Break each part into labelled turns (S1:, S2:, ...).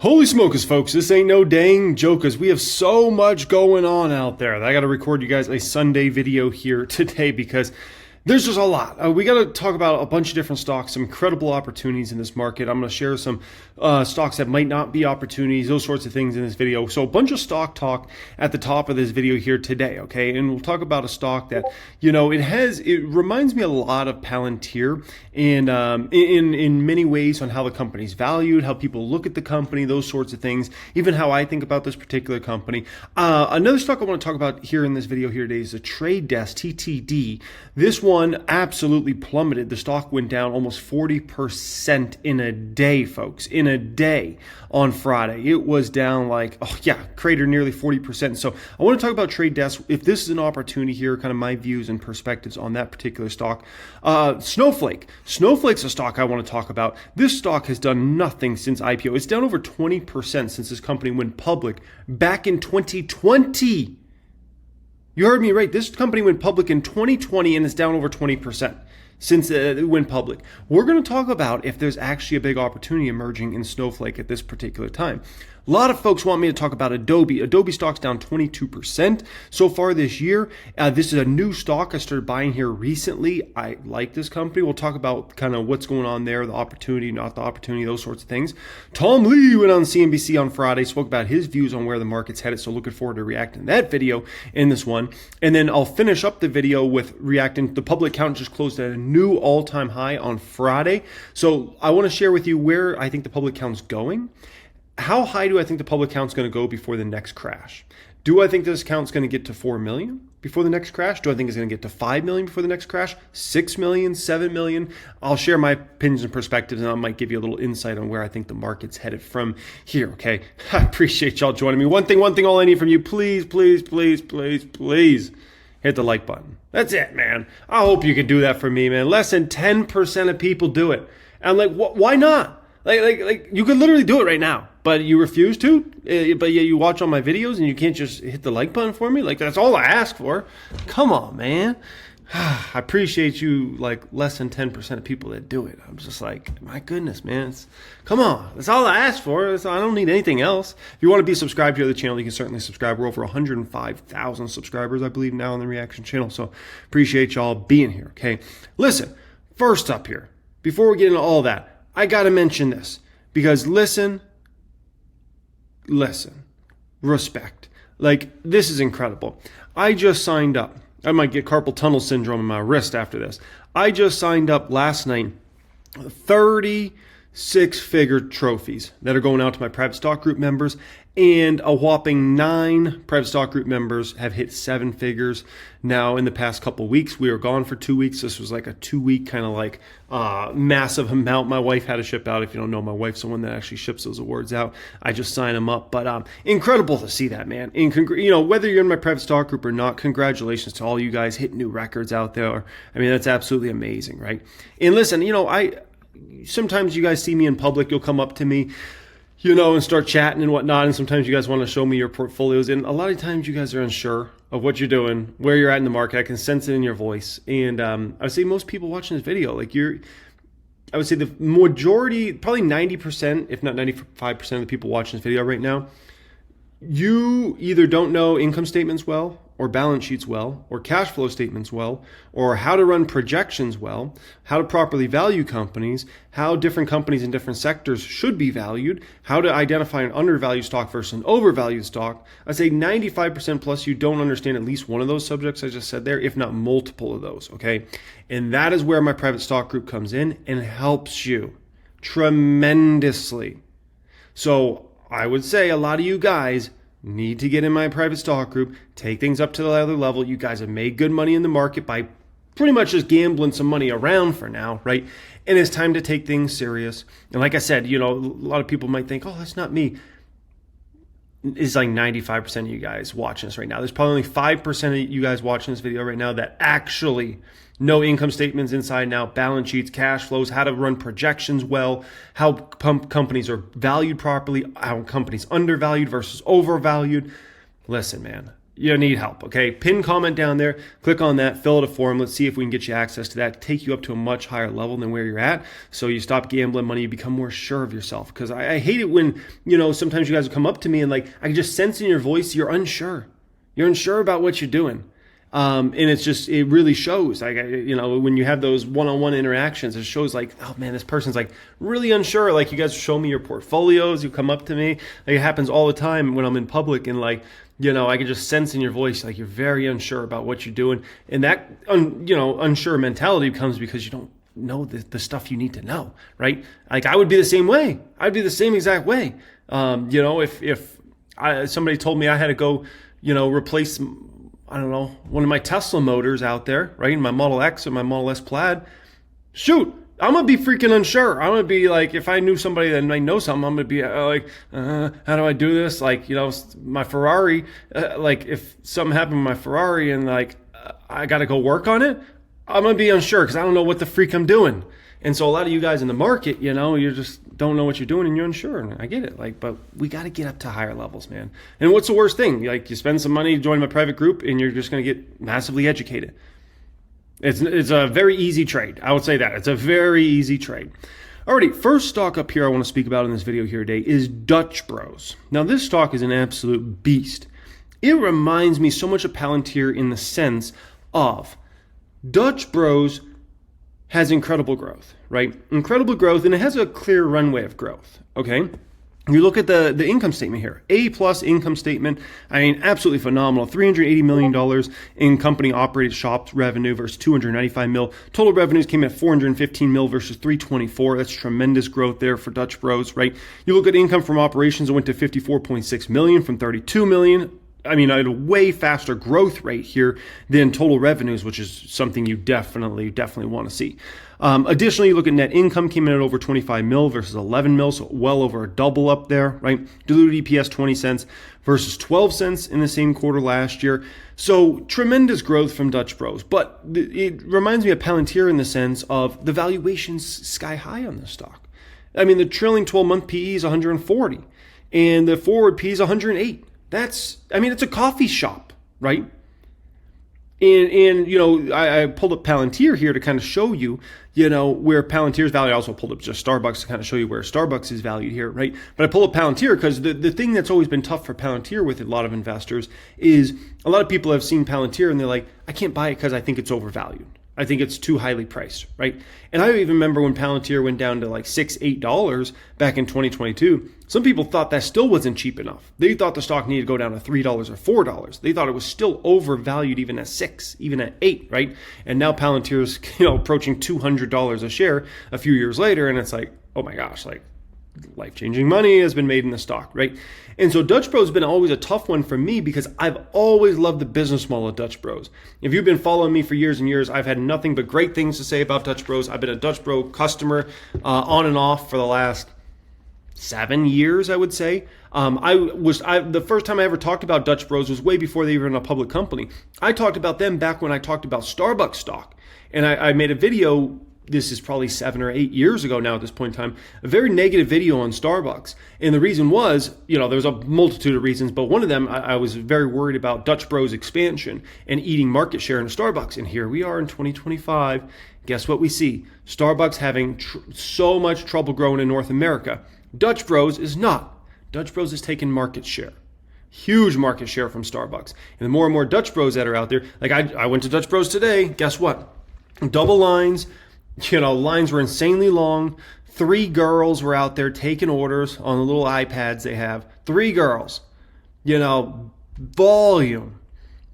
S1: Holy smokers, folks, this ain't no dang jokers. We have so much going on out there that I got to record you guys a Sunday video here today because there's just a lot. We got to talk about a bunch of different stocks, some incredible opportunities in this market. I'm going to share some stocks that might not be opportunities, those sorts of things in this video. So a bunch of stock talk at the top of this video here today, okay? And we'll talk about a stock that, it reminds me a lot of Palantir and in many ways on how the company's valued, how people look at the company, those sorts of things, even how I think about this particular company. Another stock I want to talk about here in this video here today is the Trade Desk, TTD. This one absolutely plummeted. The stock went down almost 40% in a day, folks. In a day on Friday. It was down cratered nearly 40%. So I want to talk about Trade Desk. If this is an opportunity here, kind of my views and perspectives on that particular stock. Snowflake. Snowflake's a stock I want to talk about. This stock has done nothing since IPO. It's down over 20% since this company went public back in 2020. You heard me right. This company went public in 2020 and it's down over 20% since it went public. We're going to talk about if there's actually a big opportunity emerging in Snowflake at this particular time. A lot of folks want me to talk about Adobe. Adobe stock's down 22% so far this year. This is a new stock I started buying here recently. I like this company. We'll talk about kind of what's going on there, the opportunity, not the opportunity, those sorts of things. Tom Lee went on CNBC on Friday, spoke about his views on where the market's headed. So looking forward to reacting to that video in this one. And then I'll finish up the video with reacting. The public count just closed at a new all-time high on Friday. So I want to share with you where I think the public count's going. How high do I think the public count's going to go before the next crash? Do I think this count's going to get to 4 million before the next crash? Do I think it's going to get to 5 million before the next crash? 6 million, 7 million? I'll share my opinions and perspectives, and I might give you a little insight on where I think the market's headed from here, okay? I appreciate y'all joining me. One thing all I need from you, please, please, please, please, please, hit the like button. That's it, man. I hope you can do that for me, man. Less than 10% of people do it. And I'm like, why not? Like you could literally do it right now, but you refuse to. But yet you watch all my videos and you can't just hit the like button for me. Like that's all I ask for. Come on, man. I appreciate you. Like less than 10% of people that do it. I'm just like, my goodness, man. Come on. That's all I ask for. I don't need anything else. If you want to be subscribed to the channel, you can certainly subscribe. We're over 105,000 subscribers, I believe, now on the reaction channel. So appreciate y'all being here. Okay. Listen. First up here, before we get into all that, I got to mention this because listen, respect. Like, this is incredible. I just signed up. I might get carpal tunnel syndrome in my wrist after this. I just signed up last night 36-figure trophies that are going out to my private stock group members, and a whopping 9 private stock group members have hit 7 figures now in the past couple of weeks. We were gone for 2 weeks. This was like a 2-week kind of massive amount. My wife had to ship out. If you don't know, my wife's the one that actually ships those awards out. I just sign them up. But incredible to see that, man. And whether you're in my private stock group or not, congratulations to all you guys hitting new records out there. I mean, that's absolutely amazing, right? And listen, sometimes you guys see me in public. You'll come up to me, and start chatting and whatnot. And sometimes you guys want to show me your portfolios. And a lot of times you guys are unsure of what you're doing, where you're at in the market. I can sense it in your voice. And I would say most people watching this video, I would say the majority, probably 90%, if not 95% of the people watching this video right now, you either don't know income statements well, or balance sheets well, or cash flow statements well, or how to run projections well, how to properly value companies, how different companies in different sectors should be valued, how to identify an undervalued stock versus an overvalued stock. I'd say 95% plus you don't understand at least one of those subjects I just said there, if not multiple of those, okay? And that is where my private stock group comes in and helps you tremendously. So I would say a lot of you guys need to get in my private stock group, take things up to the other level. You guys have made good money in the market by pretty much just gambling some money around for now, right? And it's time to take things serious. And like I said, a lot of people might think, oh, that's not me. It's like 95% of you guys watching this right now. There's probably only 5% of you guys watching this video right now that actually know income statements inside and out, balance sheets, cash flows, how to run projections well, how companies are valued properly, how companies undervalued versus overvalued. Listen, man, you need help, okay? Pin comment down there, click on that, fill out a form. Let's see if we can get you access to that, take you up to a much higher level than where you're at. So you stop gambling money, you become more sure of yourself. Because I hate it when, sometimes you guys will come up to me and like, I can just sense in your voice, you're unsure. You're unsure about what you're doing. And it really shows, like, when you have those one-on-one interactions, it shows like, oh man, this person's like really unsure. Like you guys show me your portfolios, you come up to me, like it happens all the time when I'm in public and like, I can just sense in your voice, like you're very unsure about what you're doing. And that, unsure mentality comes because you don't know the stuff you need to know, right? Like I would be the same way. I'd be the same exact way. If somebody told me I had to go, replace, I don't know, one of my Tesla motors out there, right? In my Model X or my Model S Plaid, shoot, I'm going to be freaking unsure. I'm going to be like, if I knew somebody that might know something, I'm going to be how do I do this? Like, my Ferrari, like if something happened with my Ferrari and like, I got to go work on it, I'm going to be unsure because I don't know what the freak I'm doing. And so a lot of you guys in the market, you just don't know what you're doing and you're unsure. And I get it. Like, but we got to get up to higher levels, man. And what's the worst thing? Like you spend some money, join my private group, and you're just going to get massively educated. It's a very easy trade. I would say that. It's a very easy trade. Alrighty, first stock up here I want to speak about in this video here today is Dutch Bros. Now this stock is an absolute beast. It reminds me so much of Palantir in the sense of Dutch Bros has incredible growth, right? Incredible growth, and it has a clear runway of growth, okay? You look at the income statement here, A+ income statement. I mean, absolutely phenomenal. $380 million in company operated shops revenue versus $295 million. Total revenues came at $415 million versus $324. That's tremendous growth there for Dutch Bros, right? You look at income from operations, it went to $54.6 million from $32 million. I mean, I had a way faster growth rate here than total revenues, which is something you definitely want to see. Additionally, you look at net income, came in at over 25 mil versus 11 mil, so well over a double up there, right? Diluted EPS 20 cents versus 12 cents in the same quarter last year. So tremendous growth from Dutch Bros. But it reminds me of Palantir in the sense of the valuation's sky high on this stock. I mean, the trailing 12-month PE is 140, and the forward PE is 108. It's a coffee shop, right? And I pulled up Palantir here to kind of show you, where Palantir's valued. I also pulled up just Starbucks to kind of show you where Starbucks is valued here, right? But I pulled up Palantir because the thing that's always been tough for Palantir with a lot of investors is a lot of people have seen Palantir and they're like, I can't buy it because I think it's overvalued. I think it's too highly priced, right? And I even remember when Palantir went down to like $6, $8 back in 2022, some people thought that still wasn't cheap enough. They thought the stock needed to go down to $3 or $4. They thought it was still overvalued even at $6, even at $8, right? And now Palantir's, approaching $200 a share a few years later, and it's like, oh my gosh, like life-changing money has been made in the stock, right? And so Dutch Bros has been always a tough one for me because I've always loved the business model of Dutch Bros. If you've been following me for years and years, I've had nothing but great things to say about Dutch Bros. I've been a Dutch Bro customer on and off for the last 7 years, I would say. The first time I ever talked about Dutch Bros was way before they were in a public company. I talked about them back when I talked about Starbucks stock. And I made a video, this is probably 7 or 8 years ago now at this point in time, a very negative video on Starbucks. And the reason was, there's a multitude of reasons, but one of them, I was very worried about Dutch Bros expansion and eating market share in Starbucks. And here we are in 2025. Guess what we see? Starbucks having so much trouble growing in North America. Dutch Bros is not. Dutch Bros is taking market share. Huge market share from Starbucks. And the more and more Dutch Bros that are out there, like I went to Dutch Bros today, guess what? Double lines. Lines were insanely long. 3 girls were out there taking orders on the little iPads they have. 3 girls. Volume.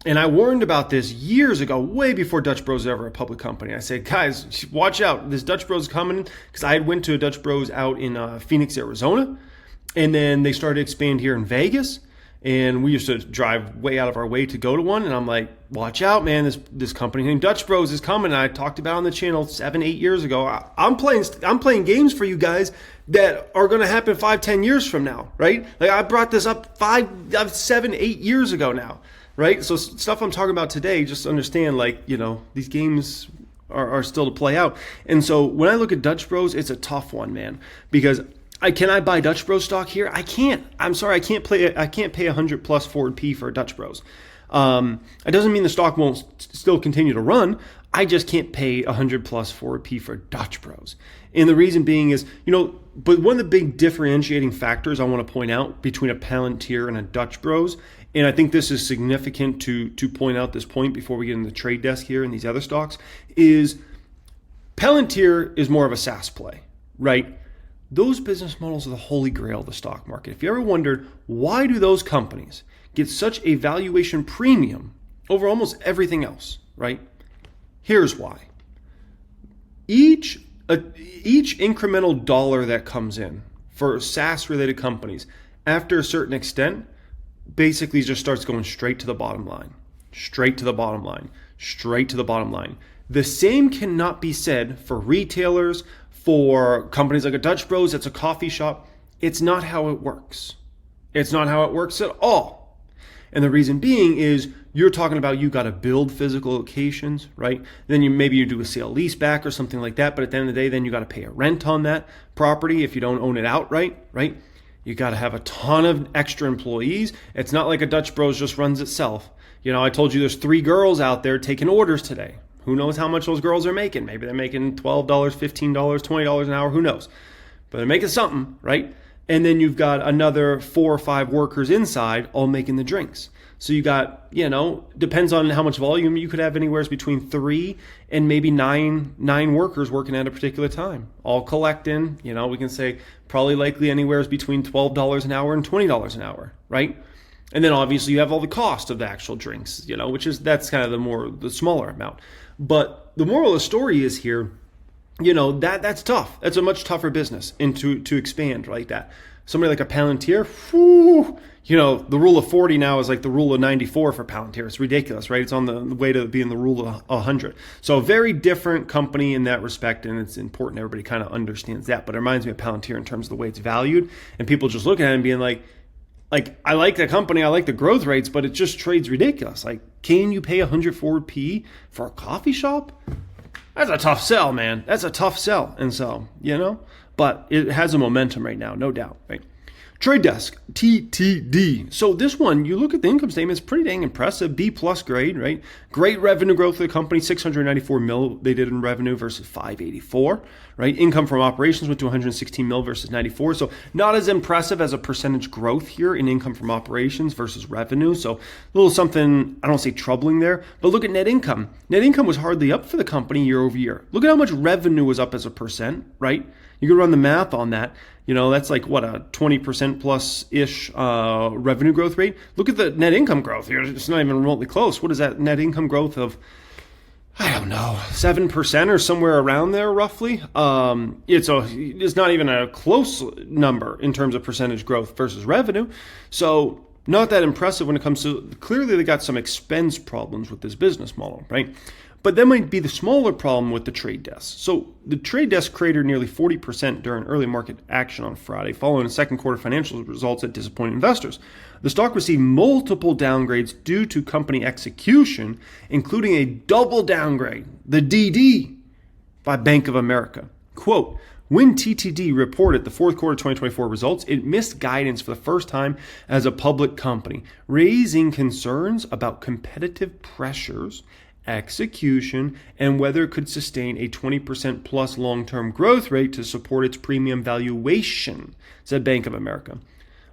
S1: And I warned about this years ago, way before Dutch Bros was ever a public company. I said, guys, watch out. This Dutch Bros is coming. Because I had went to a Dutch Bros out in Phoenix, Arizona. And then they started to expand here in Vegas. And we used to drive way out of our way to go to one. And I'm like, watch out, man. This company named Dutch Bros is coming. And I talked about it on the channel 7, 8 years ago. I'm playing games for you guys that are going to happen 5, 10 years from now, right? Like I brought this up 5, 7, 8 years ago now, right? So stuff I'm talking about today, just understand, these games are still to play out. And so when I look at Dutch Bros, it's a tough one, man, because can I buy Dutch Bros stock here? I can't. I'm sorry, I can't pay 100+ forward P for Dutch Bros. It doesn't mean the stock won't still continue to run. I just can't pay 100 plus forward P for Dutch Bros. And the reason being is, but one of the big differentiating factors I want to point out between a Palantir and a Dutch Bros, and I think this is significant to point out this point before we get into the trade desk here and these other stocks, is Palantir is more of a SaaS play, right? Those business models are the holy grail of the stock market. If you ever wondered, why do those companies get such a valuation premium over almost everything else, right? Here's why. Each incremental dollar that comes in for SaaS-related companies, after a certain extent, basically just starts going straight to the bottom line, straight to the bottom line, straight to the bottom line. The same cannot be said for retailers, for companies like a Dutch Bros, that's a coffee shop. It's not how it works. It's not how it works at all. And the reason being is you're talking about you got to build physical locations, right? Then maybe you do a sale lease back or something like that. But at the end of the day, then you got to pay a rent on that property if you don't own it outright, right? You got to have a ton of extra employees. It's not like a Dutch Bros just runs itself. I told you there's 3 girls out there taking orders today. Who knows how much those girls are making? Maybe they're making $12, $15, $20 an hour. Who knows? But they're making something, right? And then you've got another 4 or 5 workers inside all making the drinks. So you got, depends on how much volume, you could have anywhere between 3 and maybe nine workers working at a particular time, all collecting, we can say probably likely anywhere between $12 an hour and $20 an hour, right? And then obviously you have all the cost of the actual drinks, that's kind of the smaller amount. But the moral of the story is here, that's tough. That's a much tougher business and to expand like that. Somebody like a Palantir, the rule of 40 now is like the rule of 94 for Palantir. It's ridiculous, right? It's on the way to being the rule of 100. So a very different company in that respect, and it's important everybody kind of understands that. But it reminds me of Palantir in terms of the way it's valued, and people just look at it and being like, I like the company, I like the growth rates, but it just trades ridiculous. Like, can you pay 100 forward P for a coffee shop? That's a tough sell, man. That's a tough sell. And so, but it has a momentum right now, no doubt, right? Trade desk, TTD. So this one, you look at the income statement, it's pretty dang impressive. B plus grade, right? Great revenue growth of the company, 694 mil they did in revenue versus 584, right? Income from operations went to 116 mil versus 94. So not as impressive as a percentage growth here in income from operations versus revenue. So a little something, I don't say troubling there, but look at net income. Net income was hardly up for the company year over year. Look at how much revenue was up as a percent, right? You can run the math on that. That's like what, a 20% plus-ish revenue growth rate. Look at the net income growth here. It's not even remotely close. What is that net income growth of, I don't know, 7% or somewhere around there roughly? It's not even a close number in terms of percentage growth versus revenue. So not that impressive when it comes to, clearly they got some expense problems with this business model, right? But that might be the smaller problem with the trade desk. So the trade desk cratered nearly 40% during early market action on Friday, following the second quarter financial results that disappointed investors. The stock received multiple downgrades due to company execution, including a double downgrade, the DD, by Bank of America. Quote, when TTD reported the fourth quarter 2024 results, it missed guidance for the first time as a public company, raising concerns about competitive pressures, execution, and whether it could sustain a 20% plus long-term growth rate to support its premium valuation, said Bank of America.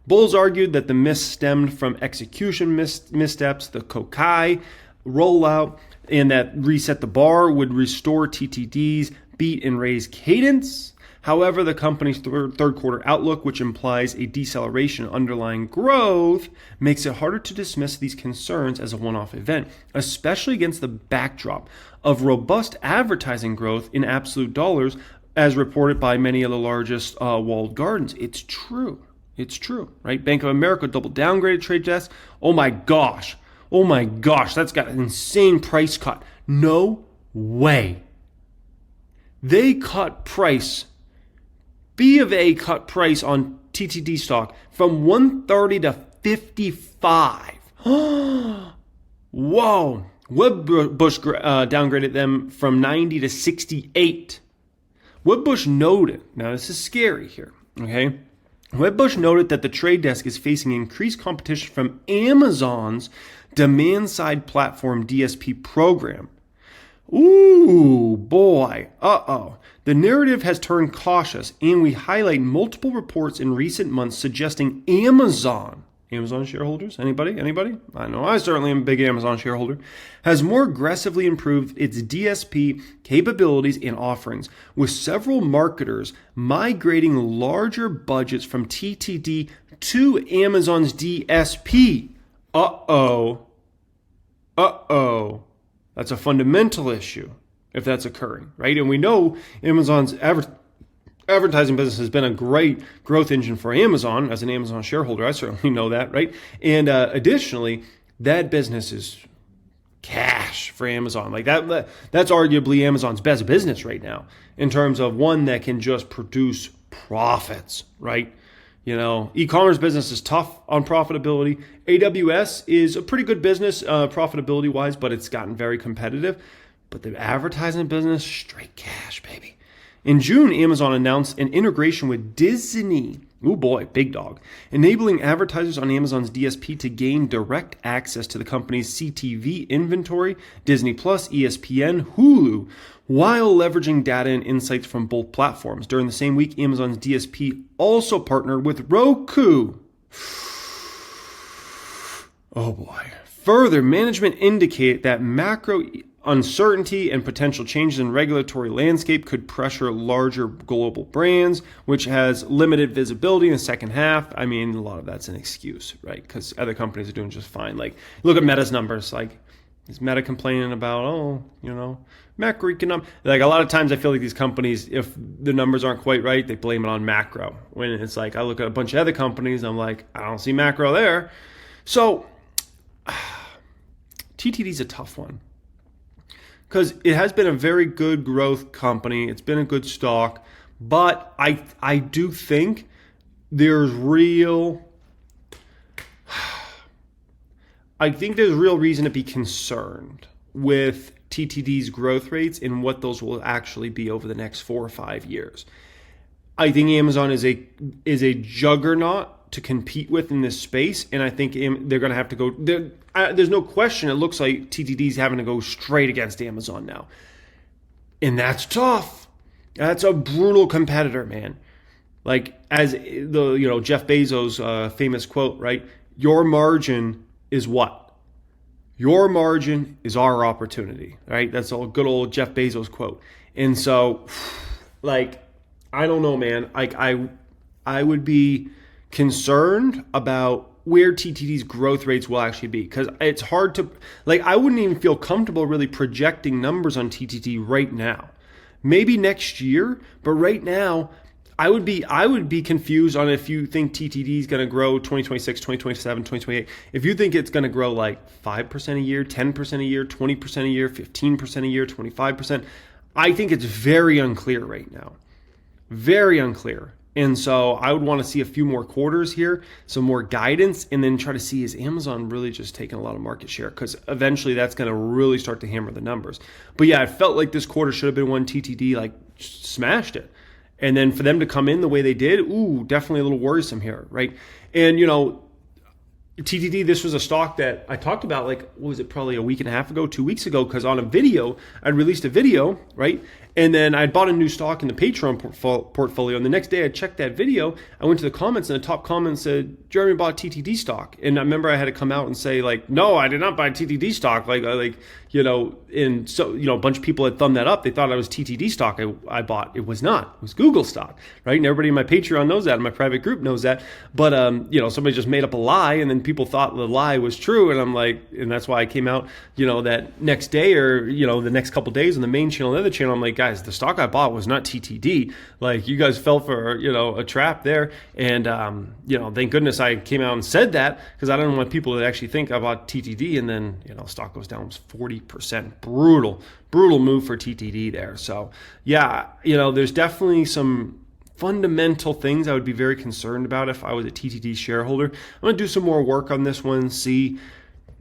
S1: Bulls argued that the miss stemmed from execution missteps, the Kokai rollout, and that reset the bar would restore TTD's beat and raise cadence. However, the company's third quarter outlook, which implies a deceleration in underlying growth, makes it harder to dismiss these concerns as a one-off event, especially against the backdrop of robust advertising growth in absolute dollars, as reported by many of the largest walled gardens. It's true. It's true, right? Bank of America double downgraded trade desk. Oh my gosh, that's got an insane price cut. No way. They cut price. B of A cut price on TTD stock from 130 to 55. Whoa. Wedbush downgraded them from 90 to 68. Wedbush noted, now this is scary here, okay? Wedbush noted that the trade desk is facing increased competition from Amazon's demand-side platform DSP program. Ooh, boy. Uh-oh. The narrative has turned cautious, and we highlight multiple reports in recent months suggesting Amazon shareholders? Anybody? I know I certainly am a big Amazon shareholder. Has more aggressively improved its DSP capabilities and offerings, with several marketers migrating larger budgets from TTD to Amazon's DSP. Uh-oh. That's a fundamental issue if that's occurring, right? And we know Amazon's advertising business has been a great growth engine for Amazon. As an Amazon shareholder, I certainly know that, right? And additionally, that business is cash for Amazon. Like that's arguably Amazon's best business right now in terms of one that can just produce profits, right? You know, e-commerce business is tough on profitability. AWS is a pretty good business profitability-wise, but it's gotten very competitive. But the advertising business, straight cash, baby. In June, Amazon announced an integration with Disney. Oh boy, big dog. Enabling advertisers on Amazon's DSP to gain direct access to the company's CTV inventory, Disney Plus, ESPN, Hulu, while leveraging data and insights from both platforms. During the same week, Amazon's DSP also partnered with Roku. Oh boy. Further, management indicate that macro uncertainty and potential changes in regulatory landscape could pressure larger global brands, which has limited visibility in the second half. I mean, a lot of that's an excuse, right? Because other companies are doing just fine. Like, look at Meta's numbers. Like, is Meta complaining about, macroeconomic? Like, a lot of times I feel like these companies, if the numbers aren't quite right, they blame it on macro. When it's like, I look at a bunch of other companies, I'm like, I don't see macro there. So, TTD's a tough one. Because it has been a very good growth company. It's been a good stock. But I do think there's real reason to be concerned with TTD's growth rates and what those will actually be over the next 4 or 5 years. I think Amazon is a juggernaut to compete with in this space, and I think they're going to have to go. There's no question. It looks like TTD's having to go straight against Amazon now, and that's tough. That's a brutal competitor, man. Like as the Jeff Bezos' famous quote, right? Your margin is what? Your margin is our opportunity, right? That's a good old Jeff Bezos quote. And so, like, I don't know, man. Like I would be concerned about where TTD's growth rates will actually be, because it's hard to, like, I wouldn't even feel comfortable really projecting numbers on TTD right now. Maybe next year, but right now I would be confused on if you think TTD is going to grow 2026, 2027, 2028. If you think it's going to grow like 5% a year, 10% a year, 20% a year, 15% a year, 25%, I think it's very unclear right now. Very unclear. And so I would want to see a few more quarters here, some more guidance, and then try to see, is Amazon really just taking a lot of market share? Because eventually that's going to really start to hammer the numbers. But yeah, I felt like this quarter should have been one TTD like smashed it. And then for them to come in the way they did, definitely a little worrisome here, right? And, TTD, this was a stock that I talked about, like, what was it, probably a week and a half ago, 2 weeks ago, because on a video, I'd released a video, right? And then I'd bought a new stock in the Patreon portfolio. And the next day I checked that video. I went to the comments, and the top comment said, Jeremy bought TTD stock. And I remember I had to come out and say, like, no, I did not buy TTD stock. And so, a bunch of people had thumbed that up. They thought I was TTD stock I bought. It was not. It was Google stock, right? And everybody in my Patreon knows that, and my private group knows that. But, somebody just made up a lie, and then people thought the lie was true. And I'm like, and that's why I came out, that next day or, the next couple of days on the main channel and the other channel. I'm like, guys, the stock I bought was not TTD. Like, you guys fell for, a trap there. And, thank goodness I came out and said that, because I don't want people to actually think I bought TTD. And then, stock goes down 40%. Brutal move for TTD there. So, yeah, there's definitely some fundamental things I would be very concerned about if I was a TTD shareholder. I'm going to do some more work on this one, see.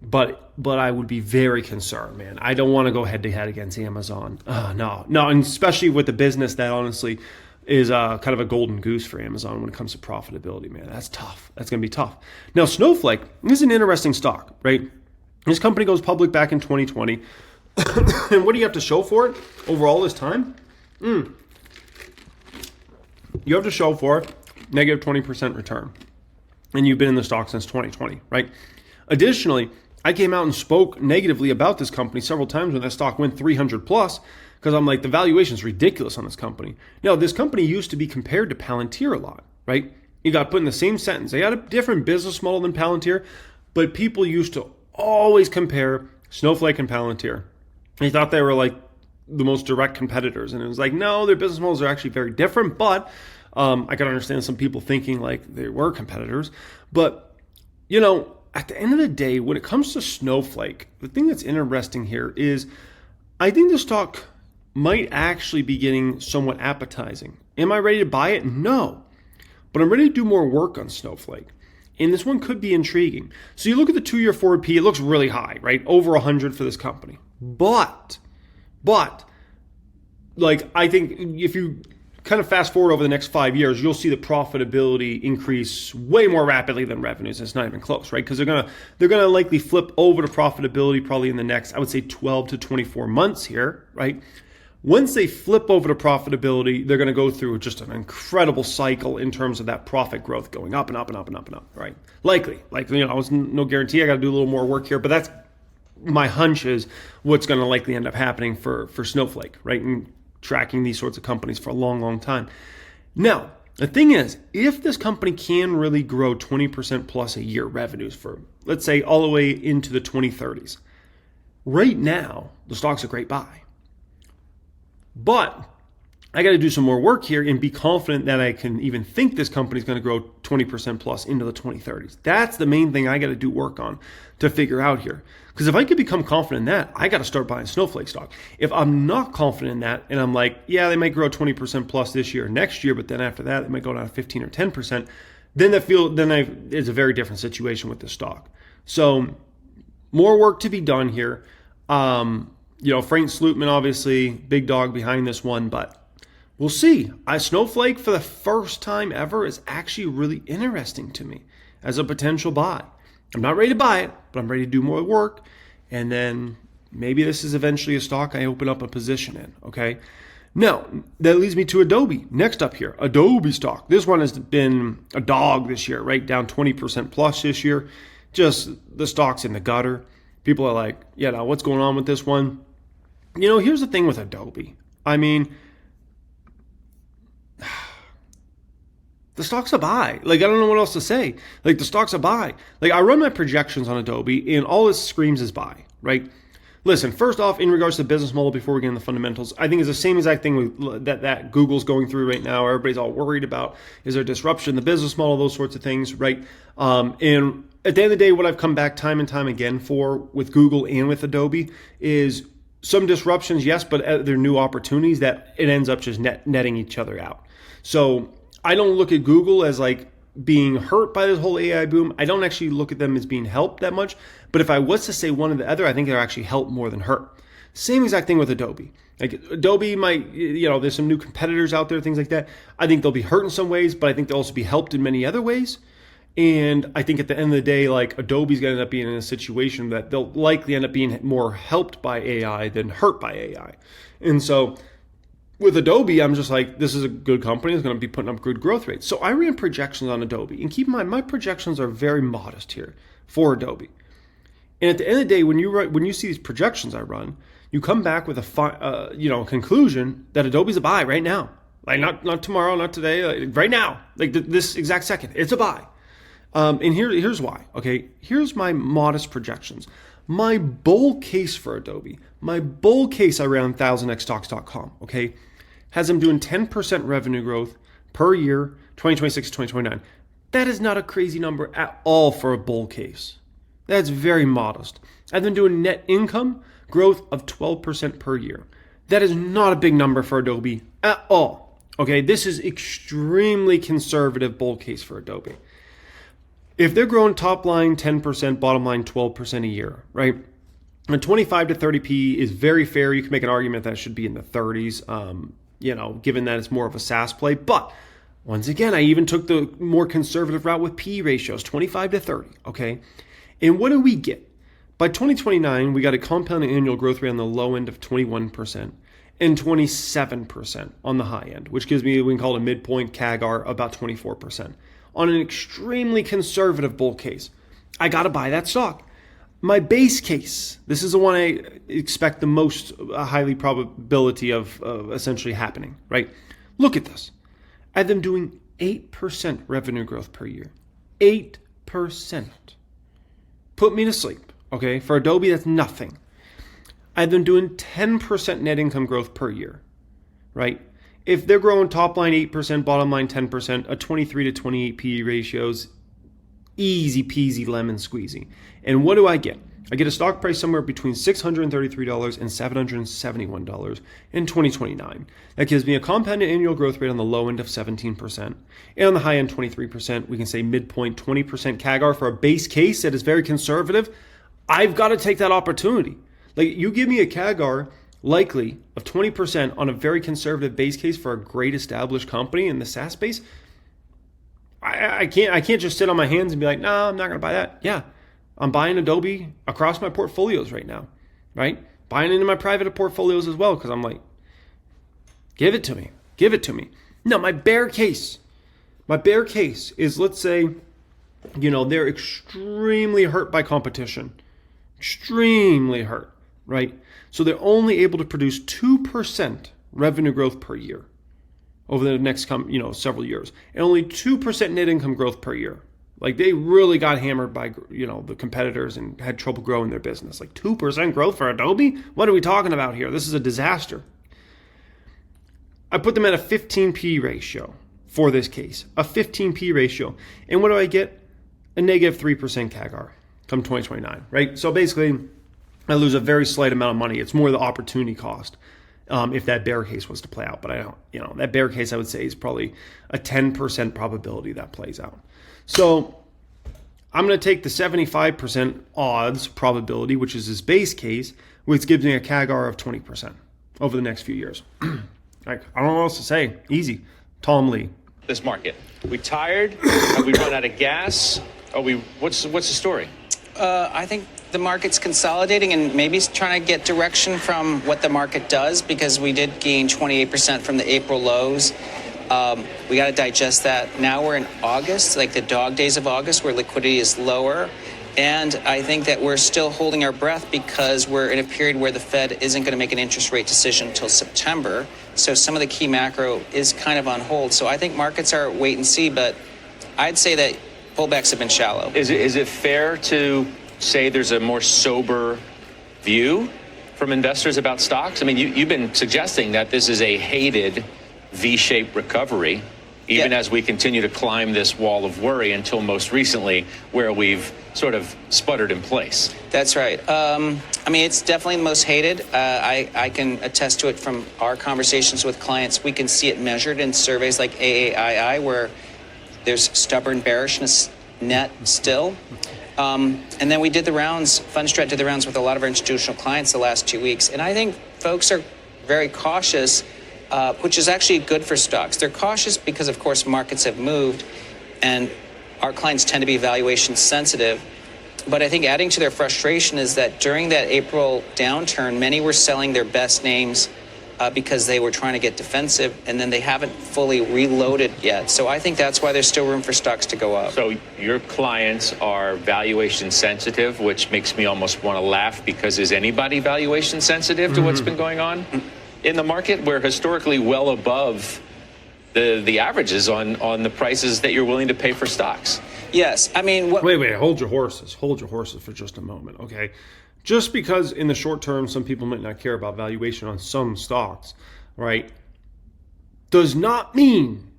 S1: But I would be very concerned, man. I don't want to go head to head against Amazon. No, and especially with the business that honestly is kind of a golden goose for Amazon when it comes to profitability, man. That's tough. That's going to be tough. Now, Snowflake is an interesting stock, right? This company goes public back in 2020. And what do you have to show for it over all this time? You have to show for it negative 20% return. And you've been in the stock since 2020, right? Additionally, I came out and spoke negatively about this company several times when that stock went 300 plus, because I'm like, the valuation is ridiculous on this company. Now, this company used to be compared to Palantir a lot, right? You got put in the same sentence. They had a different business model than Palantir, but people used to always compare Snowflake and Palantir. They thought they were like the most direct competitors. And it was like, no, their business models are actually very different. But I can understand some people thinking like they were competitors. But, you know, at the end of the day, when it comes to Snowflake, the thing that's interesting here is I think the stock might actually be getting somewhat appetizing. Am I ready to buy it? No. But I'm ready to do more work on Snowflake. And this one could be intriguing. So you look at the 2-year forward P, it looks really high, right? Over 100 for this company. But, like, I think if you kind of fast forward over the next 5 years, you'll see the profitability increase way more rapidly than revenues. It's not even close, right? Because they're gonna likely flip over to profitability probably in the next, I would say, 12 to 24 months here, right? Once they flip over to profitability, they're going to go through just an incredible cycle in terms of that profit growth going up and up and up and up and up, right? Likely, you know, it's no guarantee. I got to do a little more work here, but that's my hunch is what's going to likely end up happening for Snowflake, right? And tracking these sorts of companies for a long, long time. Now, the thing is, if this company can really grow 20% plus a year revenues for, let's say, all the way into the 2030s, right now, the stock's a great buy. But I got to do some more work here and be confident that I can even think this company is going to grow 20% plus into the 2030s. That's the main thing I got to do work on to figure out here. Because if I could become confident in that, I got to start buying Snowflake stock. If I'm not confident in that and I'm like, yeah, they might grow 20% plus this year or next year, but then after that, they might go down to 15 or 10%, then it's a very different situation with the stock. So more work to be done here. You know, Frank Slootman, obviously, big dog behind this one, but we'll see. Snowflake, for the first time ever, is actually really interesting to me as a potential buy. I'm not ready to buy it, but I'm ready to do more work. And then maybe this is eventually a stock I open up a position in, okay? Now, that leads me to Adobe. Next up here, Adobe stock. This one has been a dog this year, right? Down 20% plus this year. Just the stock's in the gutter. People are like, yeah, now what's going on with this one? You know, here's the thing with Adobe. I mean, the stock's a buy. Like, I don't know what else to say. Like, the stock's a buy. Like, I run my projections on Adobe, and all it screams is buy, right? Listen, first off, in regards to the business model, before we get into the fundamentals, I think it's the same exact thing with that Google's going through right now. Everybody's all worried about, is there disruption in the business model, those sorts of things, right? And at the end of the day, what I've come back time and time again for with Google and with Adobe is some disruptions, yes, but they're new opportunities that it ends up just netting each other out. So I don't look at Google as like being hurt by this whole AI boom. I don't actually look at them as being helped that much. But if I was to say one or the other, I think they're actually helped more than hurt. Same exact thing with Adobe. Like Adobe might, you know, there's some new competitors out there, things like that. I think they'll be hurt in some ways, but I think they'll also be helped in many other ways. And I think at the end of the day, like Adobe's going to end up being in a situation that they'll likely end up being more helped by AI than hurt by AI. And so with Adobe, I'm just like, this is a good company. It's going to be putting up good growth rates. So I ran projections on Adobe. And keep in mind, my projections are very modest here for Adobe. And at the end of the day, when you see these projections I run, you come back with a conclusion that Adobe's a buy right now. Like not tomorrow, not today, like right now. Like this exact second, it's a buy. And here's why. Okay, here's my modest projections. My bull case for Adobe, my bull case I ran on 1000xstocks.com, okay, has them doing 10% revenue growth per year, 2026 to 2029. That is not a crazy number at all for a bull case. That's very modest. I've been doing net income growth of 12% per year. That is not a big number for Adobe at all. Okay, this is extremely conservative bull case for Adobe. If they're growing top line 10%, bottom line 12% a year, right? A 25 to 30p is very fair. You can make an argument that should be in the 30s. given that it's more of a SaaS play. But once again, I even took the more conservative route with PE ratios, 25 to 30, okay? And what do we get? By 2029, we got a compounded annual growth rate on the low end of 21% and 27% on the high end, which gives me, we can call it a midpoint CAGR, about 24%. On an extremely conservative bull case, I got to buy that stock. My base case, this is the one I expect the most highly probability of essentially happening, right? Look at this. I have them doing 8% revenue growth per year. 8%. Put me to sleep, okay? For Adobe, that's nothing. I have them doing 10% net income growth per year, right? If they're growing top line 8%, bottom line 10%, a 23 to 28 PE ratios, easy peasy lemon squeezy. And what do I get? I get a stock price somewhere between $633 and $771 in 2029. That gives me a compounded annual growth rate on the low end of 17%. And on the high end, 23%. We can say midpoint 20% CAGR for a base case that is very conservative. I've got to take that opportunity. Like, you give me a CAGR likely of 20% on a very conservative base case for a great established company in the SaaS space. I can't just sit on my hands and be like, no, I'm not going to buy that. Yeah, I'm buying Adobe across my portfolios right now, right? Buying into my private portfolios as well, because I'm like, give it to me. Give it to me. No, my bear case is, let's say, they're extremely hurt by competition. Extremely hurt, right? So they're only able to produce 2% revenue growth per year over the next several years, and only 2% net income growth per year. Like, they really got hammered by the competitors and had trouble growing their business. Like, 2% growth for Adobe? What are we talking about here? This is a disaster. I put them at a 15 P ratio for this case, a 15 P ratio, and what do I get? A negative 3% CAGR come 2029, right? So basically, I lose a very slight amount of money. It's more the opportunity cost if that bear case was to play out. But I don't, that bear case I would say is probably a 10% probability that plays out. So I'm going to take the 75% odds probability, which is his base case, which gives me a CAGR of 20% over the next few years. Like, I don't know what else to say. Easy. Tom Lee.
S2: This market. We tired? Have we run out of gas? What's the story?
S3: I think the market's consolidating and maybe trying to get direction from what the market does, because we did gain 28% from the April lows. We got to digest that. Now we're in August, like the dog days of August, where liquidity is lower. And I think that we're still holding our breath because we're in a period where the Fed isn't going to make an interest rate decision until September. So some of the key macro is kind of on hold. So I think markets are wait and see, but I'd say that pullbacks have been shallow.
S2: Is it fair to say there's a more sober view from investors about stocks? I mean, you've been suggesting that this is a hated V-shaped recovery, even as we continue to climb this wall of worry until most recently where we've sort of sputtered in place.
S3: That's right. I mean, it's definitely the most hated. I can attest to it from our conversations with clients. We can see it measured in surveys like AAII, where there's stubborn bearishness net still. And then we did the rounds, Fundstrat did the rounds with a lot of our institutional clients the last 2 weeks. And I think folks are very cautious, which is actually good for stocks. They're cautious because, of course, markets have moved and our clients tend to be valuation sensitive. But I think adding to their frustration is that during that April downturn, many were selling their best names because they were trying to get defensive, and then they haven't fully reloaded yet. So I think that's why there's still room for stocks to go up.
S2: So your clients are valuation sensitive, which makes me almost want to laugh, because is anybody valuation sensitive to what's been going on in the market? We're historically well above the averages on the prices that you're willing to pay for stocks.
S3: Yes, I mean...
S1: Wait, hold your horses for just a moment, okay? Just because in the short term some people might not care about valuation on some stocks, right, does not mean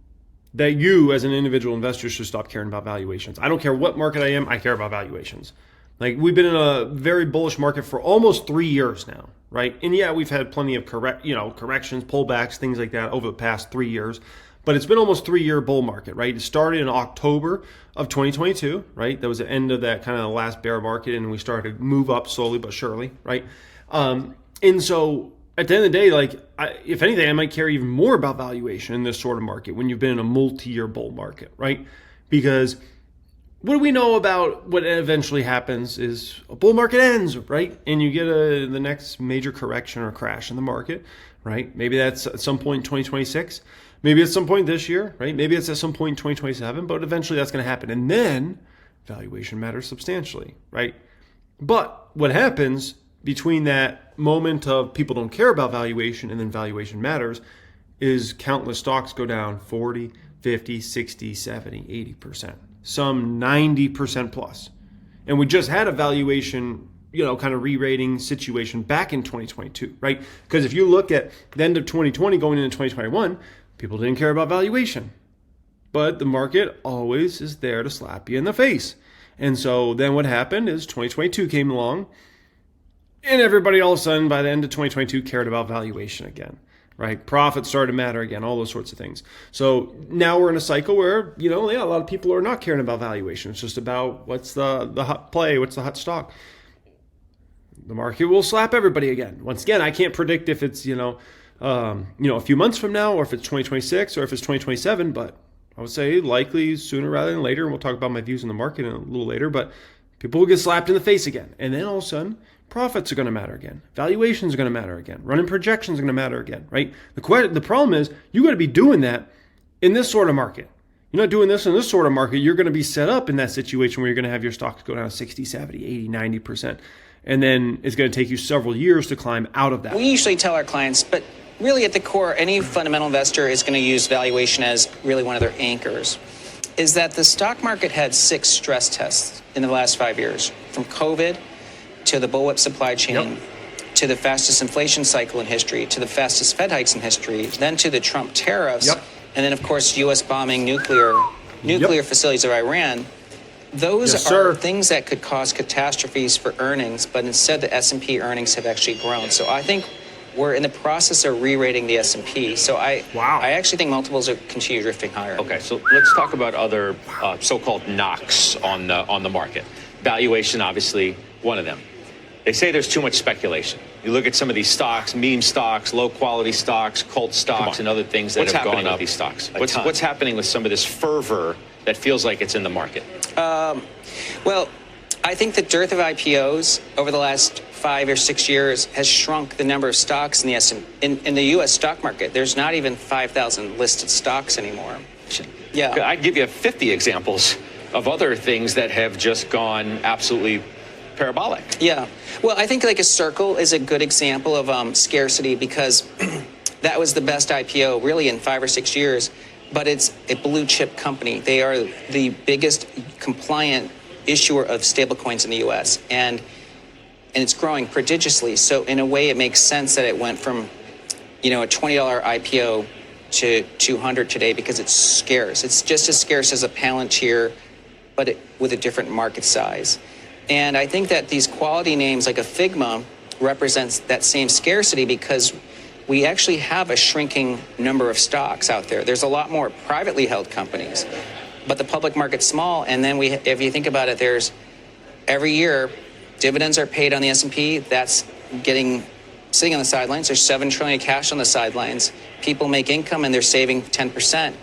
S1: that you as an individual investor should stop caring about valuations. I don't care what market I am, I care about valuations. Like, we've been in a very bullish market for almost 3 years now, right? And yeah, we've had plenty of corrections, pullbacks, things like that over the past 3 years. But it's been almost 3-year bull market, right? It started in October of 2022, right? That was the end of that kind of last bear market, and we started to move up slowly but surely, right? And so at the end of the day, like, if anything, I might care even more about valuation in this sort of market when you've been in a multi-year bull market, right? Because what do we know about what eventually happens is a bull market ends, right? And you get the next major correction or crash in the market, right? Maybe that's at some point in 2026. Maybe at some point this year, right? Maybe it's at some point in 2027, but eventually that's going to happen. And then valuation matters substantially, right? But what happens between that moment of people don't care about valuation and then valuation matters is countless stocks go down 40, 50, 60, 70, 80%, some 90% plus. And we just had a valuation, kind of re-rating situation back in 2022, right? Because if you look at the end of 2020 going into 2021, people didn't care about valuation. But the market always is there to slap you in the face. And so then what happened is 2022 came along, and everybody all of a sudden by the end of 2022 cared about valuation again, right? Profits started to matter again, all those sorts of things. So now we're in a cycle where, a lot of people are not caring about valuation. It's just about what's the hot play, what's the hot stock. The market will slap everybody again. Once again, I can't predict if it's, a few months from now, or if it's 2026, or if it's 2027, but I would say likely sooner rather than later. And we'll talk about my views on the market a little later, but people will get slapped in the face again. And then all of a sudden, profits are going to matter again. Valuations are going to matter again. Running projections are going to matter again, right? The problem is you got to be doing that in this sort of market. You're not doing this in this sort of market. You're going to be set up in that situation where you're going to have your stocks go down 60, 70, 80, 90%. And then it's going to take you several years to climb out of that.
S3: We usually tell our clients, but really at the core, any fundamental investor is going to use valuation as really one of their anchors, is that the stock market had 6 stress tests in the last 5 years, from COVID to the bullwhip supply chain, to the fastest inflation cycle in history, to the fastest Fed hikes in history, then to the Trump tariffs, and then, of course, U.S. bombing nuclear facilities of Iran. Those are things that could cause catastrophes for earnings, but instead the S&P earnings have actually grown. So I think we're in the process of re-rating the S&P. So I actually think multiples are continue drifting higher.
S2: Okay, so let's talk about other so-called knocks on the market. Valuation, obviously, one of them. They say there's too much speculation. You look at some of these stocks, meme stocks, low-quality stocks, cult stocks, and other things that have gone up. These stocks? What's happening with some of this fervor that feels like it's in the market?
S3: Well, I think the dearth of IPOs over the last 5 or 6 years has shrunk the number of stocks in the U.S. stock market. There's not even 5,000 listed stocks anymore. Yeah,
S2: I'd give you 50 examples of other things that have just gone absolutely parabolic.
S3: Yeah. Well, I think like a Circle is a good example of scarcity, because that was the best IPO really in 5 or 6 years, but it's a blue chip company. They are the biggest compliant issuer of stablecoins in the U.S. and it's growing prodigiously. So in a way, it makes sense that it went from, a $20 IPO to 200 today, because it's scarce. It's just as scarce as a Palantir, but with a different market size. And I think that these quality names like a Figma represents that same scarcity, because we actually have a shrinking number of stocks out there. There's a lot more privately held companies, but the public market's small. And then if you think about it, there's every year dividends are paid on the S&P. That's sitting on the sidelines. There's $7 trillion cash on the sidelines. People make income and they're saving 10%.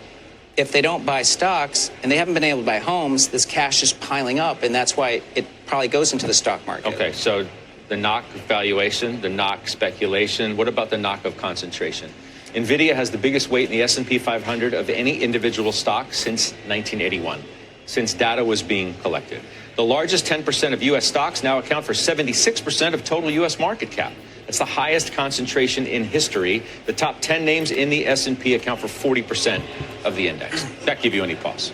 S3: If they don't buy stocks and they haven't been able to buy homes, this cash is piling up, and that's why it probably goes into the stock market.
S2: Okay, so the knock of valuation, the knock speculation. What about the knock of concentration? NVIDIA has the biggest weight in the S&P 500 of any individual stock since 1981, since data was being collected. The largest 10% of U.S. stocks now account for 76% of total U.S. market cap. That's the highest concentration in history. The top 10 names in the S&P account for 40% of the index. Does that give you any pause?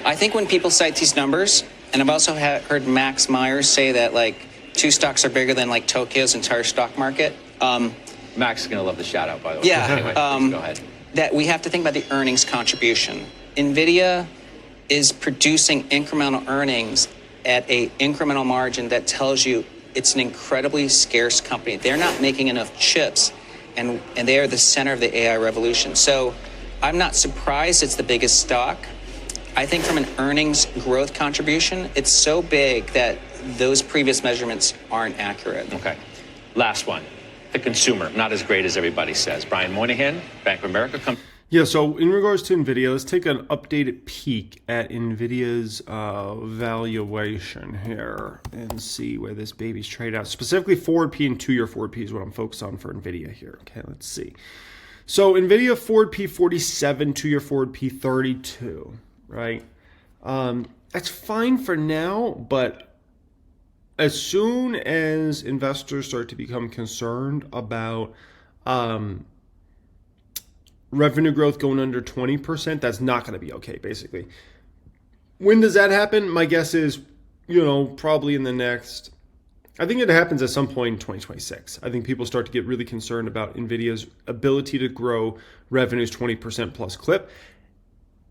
S3: I think when people cite these numbers, and I've also heard Max Myers say that like 2 stocks are bigger than like Tokyo's entire stock market.
S2: Max is going to love the shout out, by the way.
S3: Yeah.
S2: Anyway, go ahead.
S3: That we have to think about the earnings contribution. NVIDIA is producing incremental earnings at a incremental margin that tells you it's an incredibly scarce company. They're not making enough chips, and they are the center of the AI revolution. So I'm not surprised it's the biggest stock. I think from an earnings growth contribution, it's so big that those previous measurements aren't accurate.
S2: Okay. Last one. the consumer, not as great as everybody says. Brian Moynihan, Bank of America.
S1: Yeah, so in regards to NVIDIA, let's take an updated peek at NVIDIA's valuation here and see where this baby's traded out. Specifically, forward P and 2-year forward P is what I'm focused on for NVIDIA here. Okay, let's see. So NVIDIA forward P 47, 2-year forward P 32, right? That's fine for now, but as soon as investors start to become concerned about revenue growth going under 20%, that's not going to be okay, basically. When does that happen? My guess is, probably in the next, I think it happens at some point in 2026. I think people start to get really concerned about NVIDIA's ability to grow revenues 20% plus clip.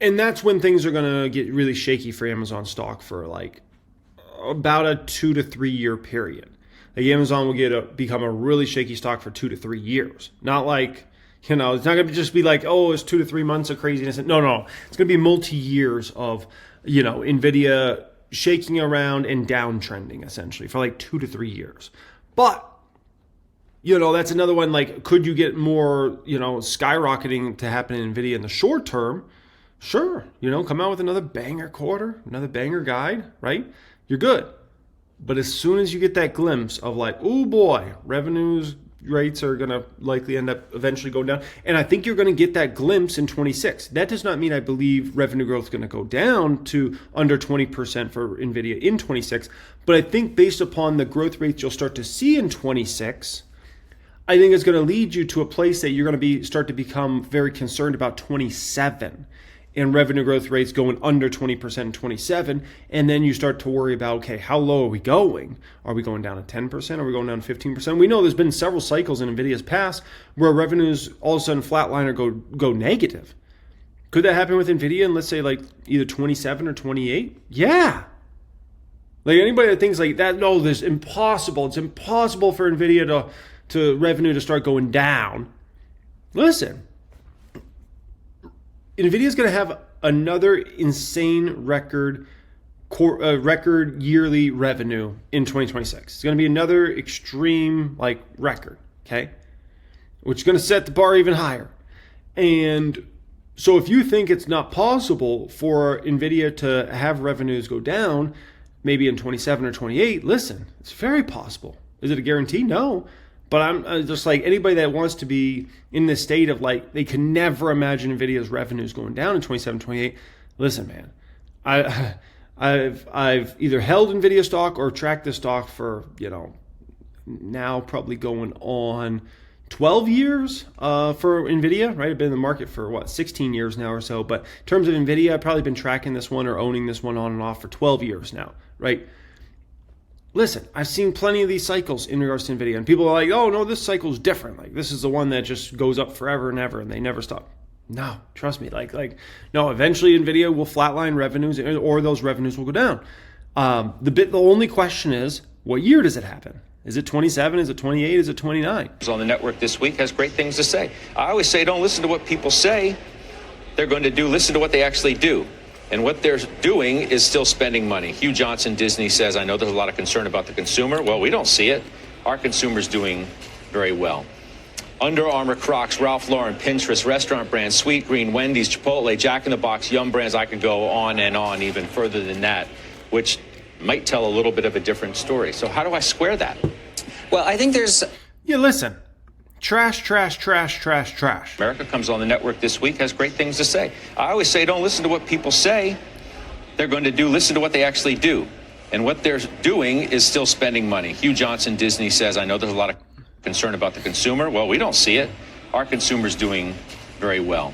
S1: And that's when things are going to get really shaky for Amazon stock for like about a 2 to 3 year period. Like Amazon will become a really shaky stock for 2 to 3 years. Not like, it's not going to just be like, oh, it's 2 to 3 months of craziness. No. It's going to be multi-years of, NVIDIA shaking around and downtrending essentially for like 2 to 3 years. But, that's another one. Like, could you get more, skyrocketing to happen in NVIDIA in the short term? Sure. Come out with another banger quarter, another banger guide, right? You're good. But as soon as you get that glimpse of like, oh boy, revenues rates are going to likely end up eventually going down. And I think you're going to get that glimpse in 26. That does not mean I believe revenue growth is going to go down to under 20% for NVIDIA in 26. But I think based upon the growth rates you'll start to see in 26, I think it's going to lead you to a place that you're going to start to become very concerned about 27 and revenue growth rates going under 20% in 27. And then you start to worry about, okay, how low are we going? Are we going down to 10%? Are we going down to 15%? We know there's been several cycles in NVIDIA's past where revenues all of a sudden flatline or go negative. Could that happen with NVIDIA in, let's say, like either 27 or 28? Yeah. Like anybody that thinks like that, no, it's impossible for NVIDIA to revenue to start going down. Listen. NVIDIA is going to have another insane record yearly revenue in 2026. It's going to be another extreme record, okay? Which is going to set the bar even higher. And so if you think it's not possible for NVIDIA to have revenues go down, maybe in 27 or 28, listen, it's very possible. Is it a guarantee? No. But I'm just like anybody that wants to be in this state of like, they can never imagine NVIDIA's revenues going down in 27, 28. Listen, man, I've either held NVIDIA stock or tracked this stock for, now probably going on 12 years for NVIDIA, right? I've been in the market for 16 years now or so. But in terms of NVIDIA, I've probably been tracking this one or owning this one on and off for 12 years now, right? Listen, I've seen plenty of these cycles in regards to NVIDIA, and people are like, oh, no, this cycle is different. Like, this is the one that just goes up forever and ever, and they never stop. No, trust me. No, eventually NVIDIA will flatline revenues, or those revenues will go down. The only question is, what year does it happen? Is it 27? Is it 28? Is it 29?
S2: On the network this week has great things to say. I always say, don't listen to what people say they're going to do. Listen to what they actually do. And what they're doing is still spending money. Hugh Johnson, Disney, says, I know there's a lot of concern about the consumer. Well, we don't see it. Our consumer's doing very well. Under Armour, Crocs, Ralph Lauren, Pinterest, restaurant brands, Sweet Green, Wendy's, Chipotle, Jack in the Box, Yum Brands. I could go on and on even further than that, which might tell a little bit of a different story. So how do I square that?
S3: Well, I think there's...
S1: Yeah, listen. Trash, trash, trash, trash, trash.
S2: America comes on the network this week, has great things to say. I always say, don't listen to what people say they're going to do. Listen to what they actually do. And what they're doing is still spending money. Hugh Johnson, Disney, says, I know there's a lot of concern about the consumer. Well, we don't see it. Our consumer's doing very well.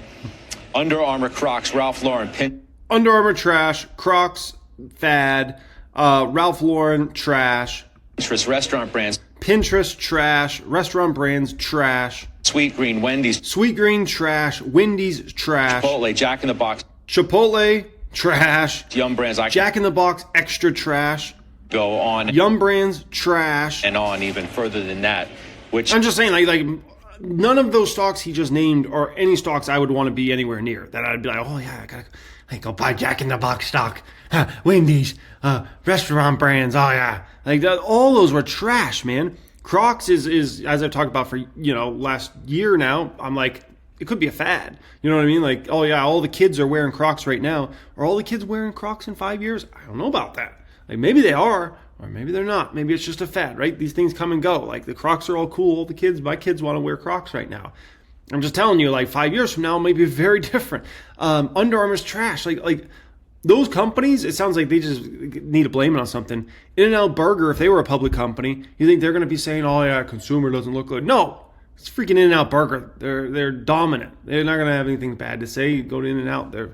S2: Under Armour, Crocs, Ralph Lauren,
S1: Under Armour, trash. Crocs, fad. Ralph Lauren, trash.
S2: Pinterest, restaurant brands.
S1: Pinterest, trash. Restaurant brands, trash.
S2: Sweet Green, Wendy's.
S1: Sweet Green, trash. Wendy's, trash.
S2: Chipotle, Jack in the Box.
S1: Chipotle, trash.
S2: Yum Brands.
S1: Jack in the Box, extra trash.
S2: Go on.
S1: Yum Brands, trash.
S2: And on even further than that. Which
S1: I'm just saying, like none of those stocks he just named are any stocks I would want to be anywhere near. That I'd be like, oh yeah, I gotta go buy Jack in the Box stock. Wendy's, restaurant brands. Oh yeah, all those were trash, man. Crocs is as I've talked about for, last year now, I'm like, it could be a fad. You know what I mean? Like, oh yeah, all the kids are wearing Crocs right now. Are all the kids wearing Crocs in 5 years? I don't know about that. Like, maybe they are, or maybe they're not. Maybe it's just a fad, right? These things come and go. Like, the Crocs are all cool. My kids want to wear Crocs right now. I'm just telling you, like 5 years from now, it might be very different. Under Armour's trash. Like those companies, it sounds like they just need to blame it on something. In-N-Out Burger, if they were a public company, you think they're going to be saying, oh yeah, consumer doesn't look good. No, it's freaking In-N-Out Burger. They're dominant. They're not going to have anything bad to say. Go to In-N-Out. They're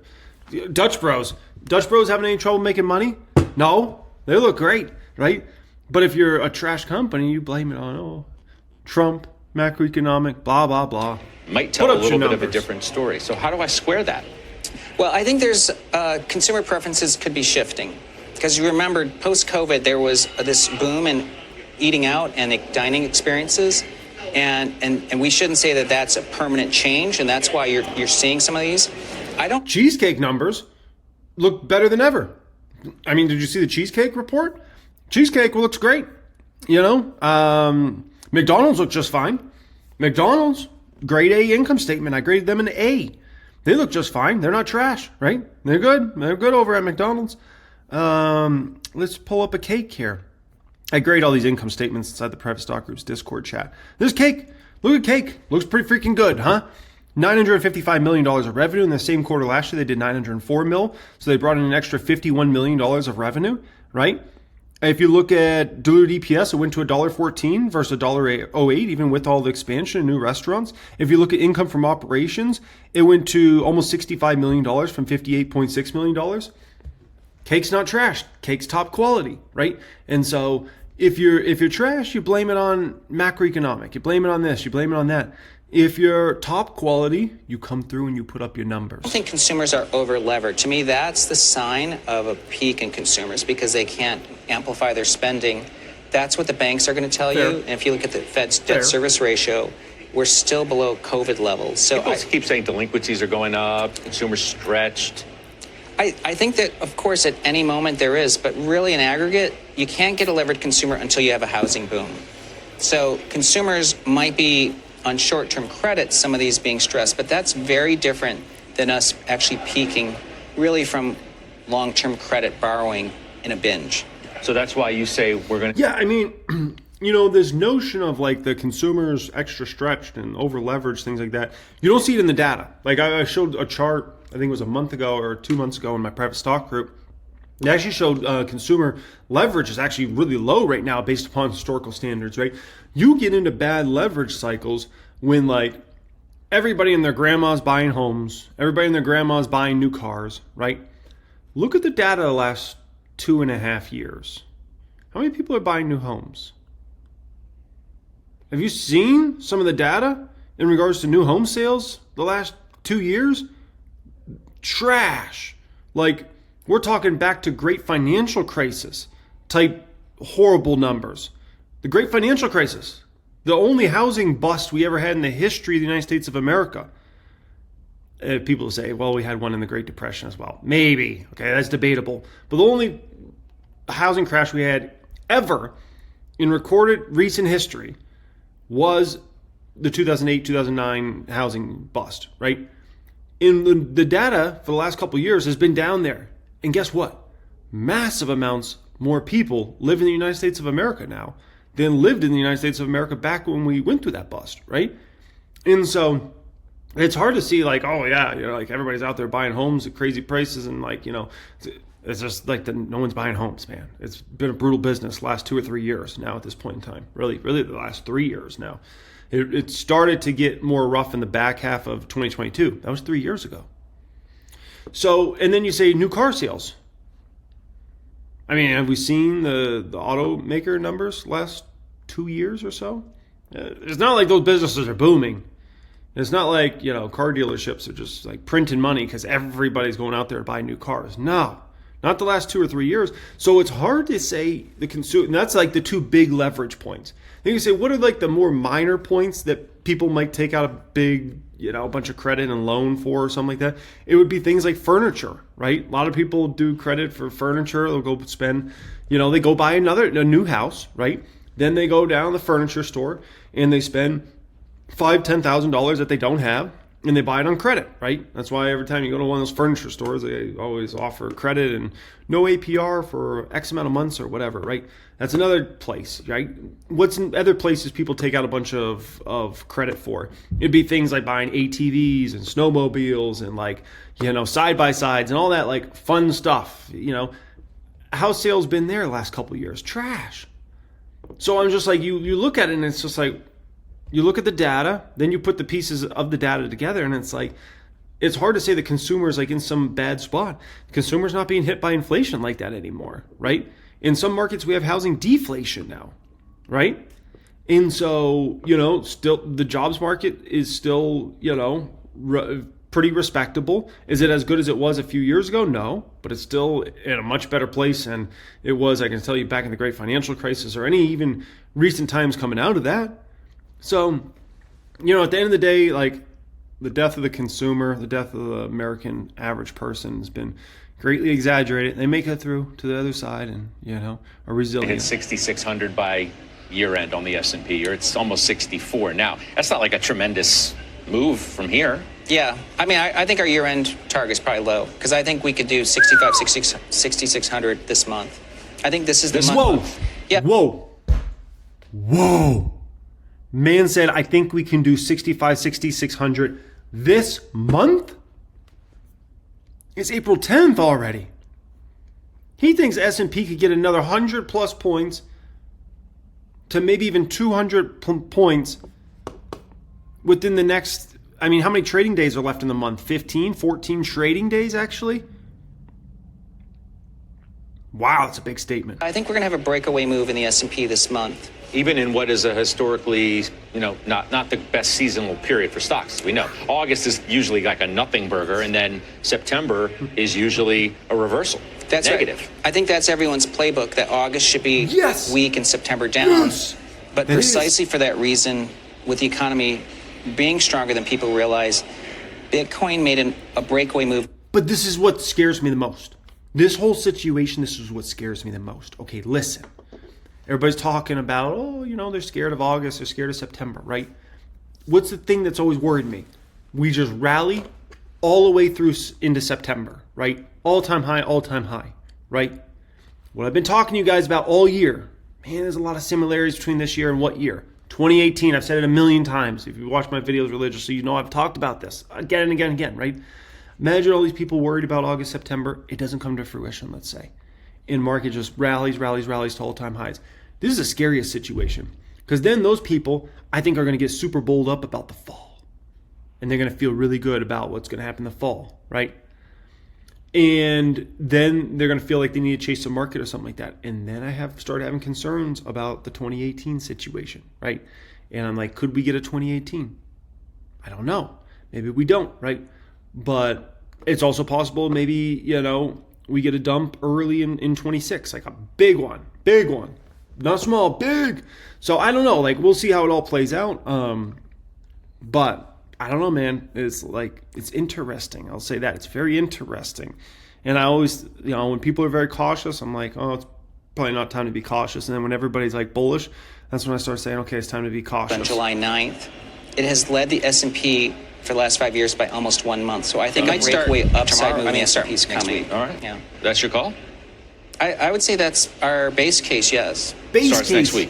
S1: Dutch Bros. Dutch Bros having any trouble making money? No, they look great, right? But if you're a trash company, you blame it on, Trump, macroeconomic, blah, blah, blah.
S2: Might tell a little bit of a different story. So how do I square that?
S3: Well, I think there's consumer preferences could be shifting, because you remember post-COVID there was this boom in eating out and dining experiences, and we shouldn't say that that's a permanent change, and that's why you're seeing some of these.
S1: Cheesecake numbers look better than ever. I mean, did you see the cheesecake report? Cheesecake looks great. McDonald's look just fine. McDonald's, grade A income statement. I graded them an A. They look just fine. They're not trash, right? They're good. They're good over at McDonald's. Let's pull up a cake here. I grade all these income statements inside the private stock group's Discord chat. This cake. Look at cake. Looks pretty freaking good, huh? $955 million of revenue. In the same quarter last year, they did $904 million. So they brought in an extra $51 million of revenue, right? If you look at diluted EPS, it went to $1.14 versus $1.08, even with all the expansion and new restaurants. If you look at income from operations, it went to almost $65 million from $58.6 million. Cake's not trash. Cake's top quality, right? And so if you're trash, you blame it on macroeconomic. You blame it on this. You blame it on that. If you're top quality, you come through and you put up your numbers.
S3: I think consumers are over-levered. To me, that's the sign of a peak in consumers, because they can't amplify their spending. That's what the banks are going to tell you. And if you look at the Fed's debt service ratio, we're still below COVID levels. So
S2: people keep saying delinquencies are going up, consumers stretched.
S3: I think that, of course, at any moment there is, but really in aggregate, you can't get a levered consumer until you have a housing boom. So consumers might be on short-term credit, some of these being stressed, but that's very different than us actually peaking really from long-term credit borrowing in a binge.
S2: So that's why you say we're going to...
S1: Yeah, I mean, this notion of like the consumers extra stretched and over-leveraged, things like that, you don't see it in the data. Like I showed a chart, I think it was a month ago or 2 months ago in my private stock group. It actually showed consumer leverage is actually really low right now based upon historical standards, right? You get into bad leverage cycles when like everybody and their grandma's buying homes, everybody and their grandma's buying new cars, right? Look at the data the last 2.5 years. How many people are buying new homes? Have you seen some of the data in regards to new home sales the last 2 years? Trash. Like, we're talking back to great financial crisis type horrible numbers. The great financial crisis, the only housing bust we ever had in the history of the United States of America. People say, well, we had one in the Great Depression as well. Maybe. Okay, that's debatable. But the only housing crash we had ever in recorded recent history was the 2008-2009 housing bust, right? In the data for the last couple of years has been down there. And guess what? Massive amounts more people live in the United States of America now than lived in the United States of America back when we went through that bust, right? And so it's hard to see like, oh yeah, like everybody's out there buying homes at crazy prices and like, it's just like no one's buying homes, man. It's been a brutal business the last 2 or 3 years now at this point in time. Really the last 3 years now. It started to get more rough in the back half of 2022. That was 3 years ago. So, and then you say new car sales. I mean, have we seen the automaker numbers last 2 years or so? It's not like those businesses are booming. It's not like, car dealerships are just like printing money because everybody's going out there to buy new cars. No, not the last 2 or 3 years. So it's hard to say the consumer, and that's like the two big leverage points. Then you say, what are like the more minor points that people might take out a big, a bunch of credit and loan for or something like that? It would be things like furniture, right? A lot of people do credit for furniture. They'll go spend, they go buy a new house, right? Then they go down to the furniture store and they spend $5,000-$10,000 that they don't have, and they buy it on credit, right? That's why every time you go to one of those furniture stores, they always offer credit and no APR for X amount of months or whatever, right? That's another place, right? What's in other places people take out a bunch of credit for? It'd be things like buying ATVs and snowmobiles and like, side-by-sides and all that like fun stuff, House sales been there the last couple of years. Trash. So I'm just like, you look at it and it's just like, you look at the data, then you put the pieces of the data together, and it's like, it's hard to say the consumer is like in some bad spot. The consumer's not being hit by inflation like that anymore, right? In some markets, we have housing deflation now, right? And so, still the jobs market is still, pretty respectable. Is it as good as it was a few years ago? No, but it's still in a much better place than it was, I can tell you, back in the great financial crisis or any even recent times coming out of that. So, at the end of the day, like the death of the consumer, the death of the American average person has been greatly exaggerated. They make it through to the other side and, are resilient.
S2: Hit 6,600 by year end on the S&P, or it's almost 64 now. That's not like a tremendous move from here.
S3: Yeah. I mean, I think our year-end target is probably low because I think we could do 6,600 this month. I think this is the month.
S1: Whoa.
S3: Yeah.
S1: Whoa. Man said, I think we can do 6,600 this month? It's April 10th already. He thinks S&P could get another 100 plus points to maybe even 200 points within the next, how many trading days are left in the month? 15, 14 trading days actually? Wow, that's a big statement.
S3: I think we're going to have a breakaway move in the S&P this month.
S2: Even in what is a historically, not the best seasonal period for stocks. We know August is usually like a nothing burger, and then September is usually a reversal.
S3: That's
S2: negative.
S3: Right. I think that's everyone's playbook, that August should be weak and September down.
S1: Yes.
S3: But precisely for that reason, with the economy being stronger than people realize, Bitcoin made a breakaway move.
S1: But this is what scares me the most. This whole situation, this is what scares me the most. Okay, listen. Everybody's talking about, they're scared of August, they're scared of September, right? What's the thing that's always worried me? We just rally all the way through into September, right? All-time high, right? What I've been talking to you guys about all year, man, there's a lot of similarities between this year and what year? 2018, I've said it a million times. If you watch my videos religiously, I've talked about this again and again and again, right? Imagine all these people worried about August, September. It doesn't come to fruition, let's say. And market just rallies to all-time highs. This is the scariest situation because then those people, I think, are going to get super bowled up about the fall. And they're going to feel really good about what's going to happen in the fall, right? And then they're going to feel like they need to chase the market or something like that. And then I started having concerns about the 2018 situation, right? And I'm like, could we get a 2018? I don't know. Maybe we don't, right? But it's also possible maybe, we get a dump early in 26, like a big one. Not small, big. So I don't know, like we'll see how it all plays out. But I don't know, man. It's interesting. I'll say that. It's very interesting. And I always, when people are very cautious, I'm like, oh, it's probably not time to be cautious. And then when everybody's like bullish, that's when I start saying, okay, it's time to be cautious.
S3: On July 9th, it has led the S&P for the last 5 years by almost 1 month. So I think I'd start way upside move. I start next week.
S2: All right.
S3: Yeah.
S2: That's your call?
S3: I would say that's our base case, yes.
S2: Starts next week.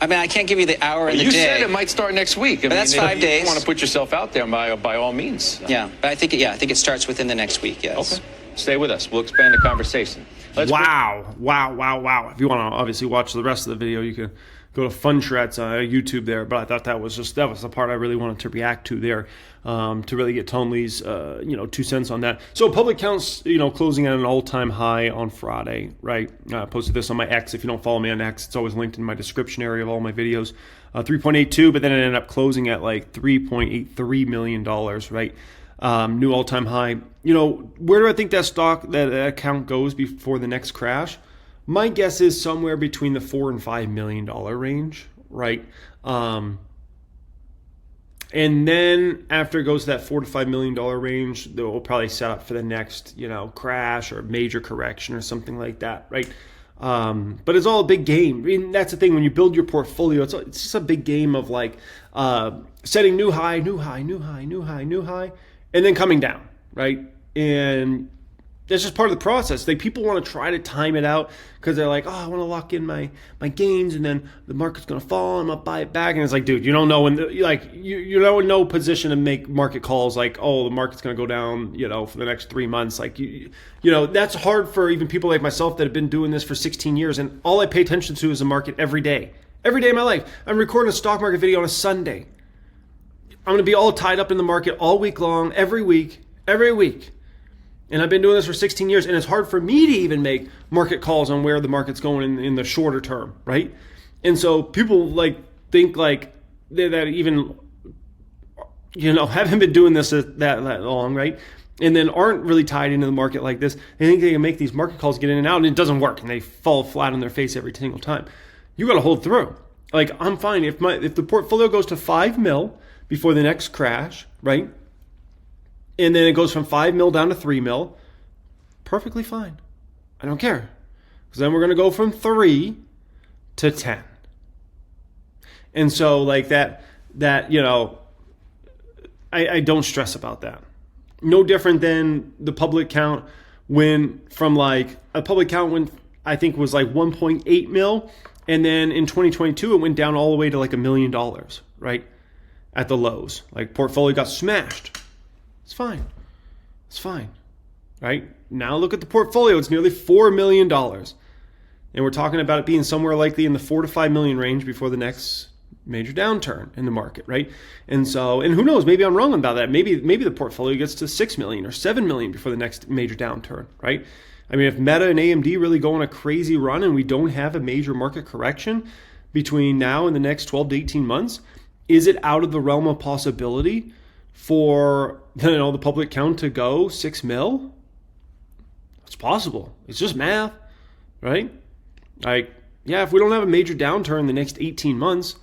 S3: I can't give you the hour and the day.
S2: You said it might start next week.
S3: But that's 5 days.
S2: You want to put yourself out there by all means.
S3: Yeah, but I think it starts within the next week, yes.
S2: Okay. Stay with us. We'll expand the conversation.
S1: Wow. If you want to obviously watch the rest of the video, you can go to Funshret's YouTube there. But I thought that was the part I really wanted to react to there, to really get Tom Lee's 2 cents on that. So public counts, closing at an all-time high on Friday, right? I posted this on my X. If you don't follow me on X, it's always linked in my description area of all my videos. 3.82, but then it ended up closing at like $3.83 million, right? New all-time high. Where do I think that account goes before the next crash? My guess is somewhere between the $4 and $5 million range, right? And then after it goes to that $4 to $5 million range, they'll probably set up for the next, crash or major correction or something like that, right? But it's all a big game. I mean, that's the thing. When you build your portfolio, it's just a big game of like setting new high, new high, new high, new high, new high, and then coming down, right? And that's just part of the process. Like, people want to try to time it out because they're like, oh, I want to lock in my gains, and then the market's going to fall, and I'm going to buy it back. And it's like, dude, you don't know when, you're in no position to make market calls like, oh, the market's going to go down, for the next 3 months. Like, that's hard for even people like myself that have been doing this for 16 years. And all I pay attention to is the market every day of my life. I'm recording a stock market video on a Sunday. I'm going to be all tied up in the market all week long, every week. And I've been doing this for 16 years, and it's hard for me to even make market calls on where the market's going in the shorter term, right? And so people think that even haven't been doing this that long, right? And then aren't really tied into the market like this. They think they can make these market calls, get in and out, and it doesn't work, and they fall flat on their face every single time. You got to hold through. Like, I'm fine if the portfolio goes to 5 mil before the next crash, right? And then it goes from 5 mil down to 3 mil, perfectly fine. I don't care. Because then we're going to go from 3 to 10. And so I don't stress about that. No different than the public count went from I think was 1.8 mil. And then in 2022, it went down all the way to $1 million, right? At the lows. Portfolio got smashed. It's fine, right? Now look at the portfolio. It's nearly $4 million. And we're talking about it being somewhere likely in the 4 to 5 million range before the next major downturn in the market, right? And who knows, maybe I'm wrong about that. Maybe the portfolio gets to 6 million or 7 million before the next major downturn, right? I mean, if Meta and AMD really go on a crazy run and we don't have a major market correction between now and the next 12 to 18 months, is it out of the realm of possibility for the public count to go 6 mil? It's possible. It's just math, right? If we don't have a major downturn in the next 18 months,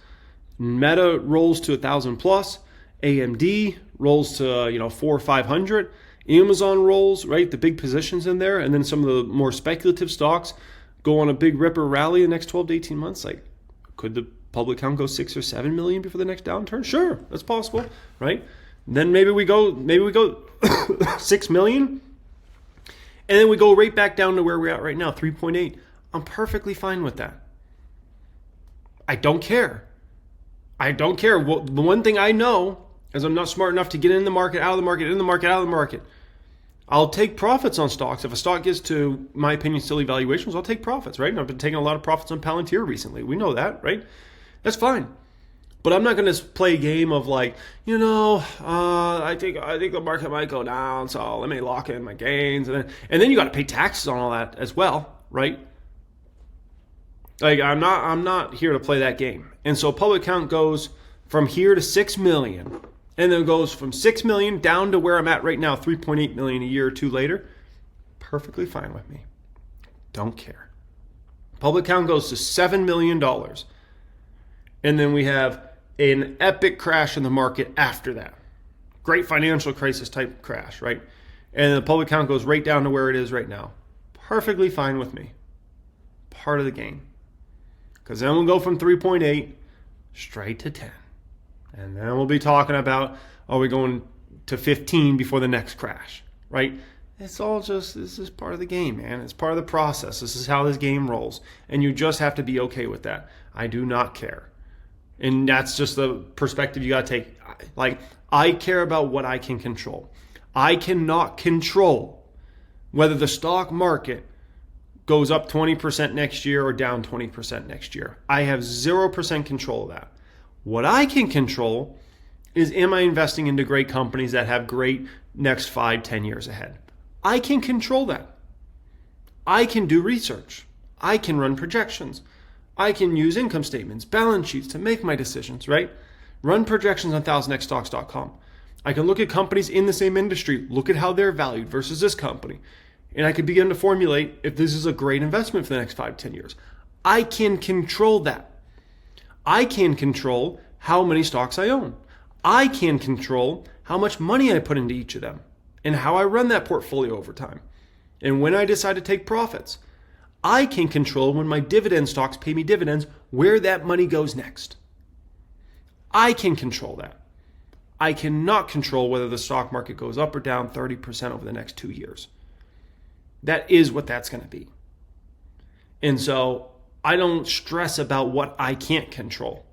S1: Meta rolls to 1,000 plus, AMD rolls to 400 or 500, Amazon rolls, right? The big positions in there, and then some of the more speculative stocks go on a big ripper rally in the next 12 to 18 months. Could the public count go 6 or 7 million before the next downturn? Sure, that's possible, right? Then maybe we go 6 million, and then we go right back down to where we're at right now, 3.8. I'm perfectly fine with that. I don't care. Well, the one thing I know is I'm not smart enough to get in the market, out of the market, in the market, out of the market. I'll take profits on stocks. If a stock gets to, my opinion, silly valuations, I'll take profits, right? And I've been taking a lot of profits on Palantir recently. We know that, right? That's fine. But I'm not going to play a game of I think the market might go down, so let me lock in my gains, and then you got to pay taxes on all that as well, right? I'm not here to play that game. And so public count goes from here to 6 million, and then goes from 6 million down to where I'm at right now, 3.8 million a year or two later. Perfectly fine with me. Don't care. Public count goes to $7 million. And then we have an epic crash in the market after that. Great financial crisis type crash, right? And the public count goes right down to where it is right now. Perfectly fine with me. Part of the game. Because then we'll go from 3.8 straight to 10. And then we'll be talking about, are we going to 15 before the next crash, right? This is part of the game, man. It's part of the process. This is how this game rolls. And you just have to be okay with that. I do not care. And that's just the perspective you got to take. I care about what I can control. I cannot control whether the stock market goes up 20% next year or down 20% next year. I have 0% control of that. What I can control is, am I investing into great companies that have great next 5-10 years ahead? I can control that. I can do research. I can run projections. I can use income statements, balance sheets to make my decisions, right? Run projections on 1000xstocks.com. I can look at companies in the same industry, look at how they're valued versus this company. And I could begin to formulate if this is a great investment for the next 5-10 years. I can control that. I can control how many stocks I own. I can control how much money I put into each of them and how I run that portfolio over time. And when I decide to take profits, I can control when my dividend stocks pay me dividends, where that money goes next. I can control that. I cannot control whether the stock market goes up or down 30% over the next 2 years. That is what that's going to be. And so I don't stress about what I can't control.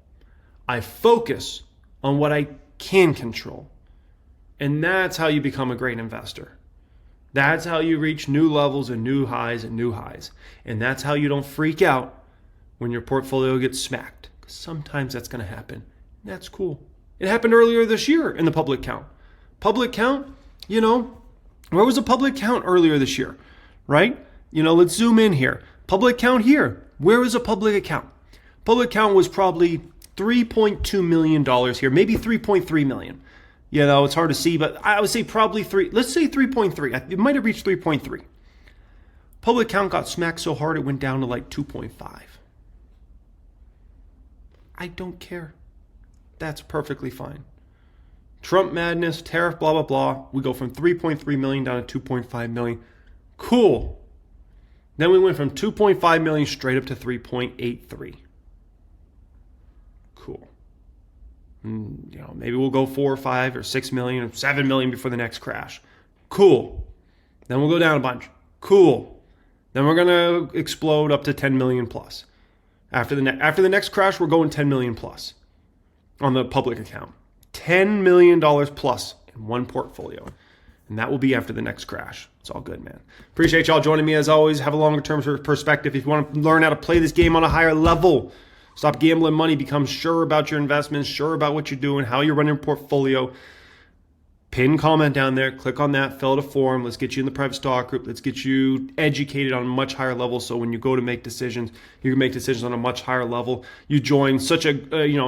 S1: I focus on what I can control. And that's how you become a great investor. That's how you reach new levels and new highs and new highs. And that's how you don't freak out when your portfolio gets smacked. Sometimes that's going to happen. That's cool. It happened earlier this year in the public count. Public count, where was the public count earlier this year, right? Let's zoom in here. Public count here. Where was a public account? Public count was probably $3.2 million here, maybe 3.3 million. It's hard to see, but I would say probably let's say 3.3. It might have reached 3.3. Public count got smacked so hard it went down to like 2.5. I don't care. That's perfectly fine. Trump madness, tariff, blah, blah, blah. We go from 3.3 million down to 2.5 million. Cool. Then we went from 2.5 million straight up to 3.83. Cool. Maybe we'll go 4 or 5 or 6 million or 7 million before the next crash. Cool. Then we'll go down a bunch. Cool. Then we're going to explode up to 10 million plus. After the next crash, we're going 10 million plus on the public account. $10 million plus in one portfolio. And that will be after the next crash. It's all good, man. Appreciate y'all joining me as always. Have a longer term perspective. If you want to learn how to play this game on a higher level, stop gambling money, become sure about your investments, sure about what you're doing, how you're running your portfolio. Pin comment down there, click on that, fill out a form. Let's get you in the private stock group. Let's get you educated on a much higher level. So when you go to make decisions, you can make decisions on a much higher level. You join such a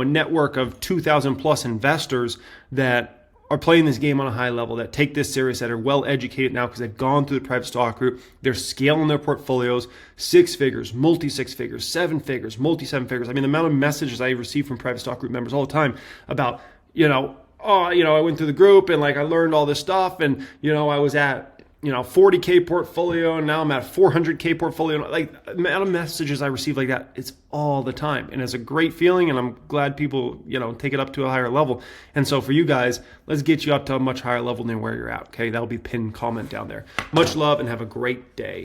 S1: network of 2,000 plus investors that are playing this game on a high level, that take this serious, that are well educated now because they've gone through the private stock group. They're scaling their portfolios, 6 figures, multi-6 figures, 7 figers, multi-7 figures. I mean, the amount of messages I receive from private stock group members all the time about, I went through the group and I learned all this stuff and, I was at, 40K portfolio and now I'm at 400K portfolio. The amount of messages I receive like that, it's all the time. And it's a great feeling and I'm glad people, take it up to a higher level. And so for you guys, let's get you up to a much higher level than where you're at. Okay. That'll be pinned comment down there. Much love and have a great day.